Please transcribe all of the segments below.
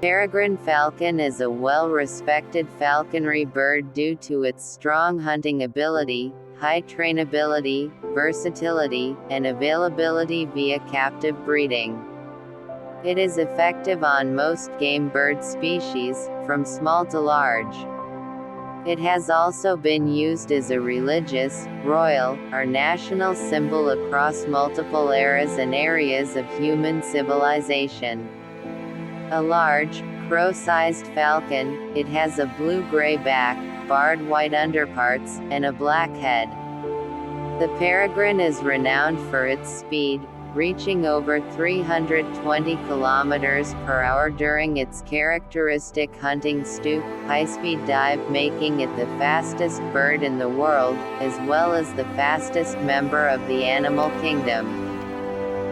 Peregrine falcon is a well-respected falconry bird due to its strong hunting ability, high trainability, versatility, and availability via captive breeding. It is effective on most game bird species, from small to large. It has also been used as a religious, royal, or national symbol across multiple eras and areas of human civilization. A large, crow-sized falcon, it has a blue-gray back, barred white underparts, and a black head. The peregrine is renowned for its speed, reaching over 320 kilometers per hour during its characteristic hunting stoop, high-speed dive, making it the fastest bird in the world, as well as the fastest member of the animal kingdom.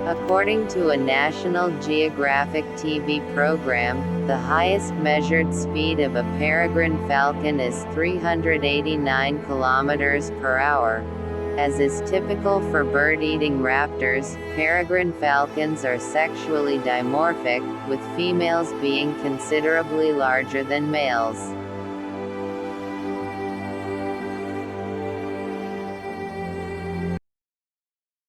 According to a National Geographic TV program, the highest measured speed of a peregrine falcon is 389 kilometers per hour. As is typical for bird-eating raptors, peregrine falcons are sexually dimorphic, with females being considerably larger than males.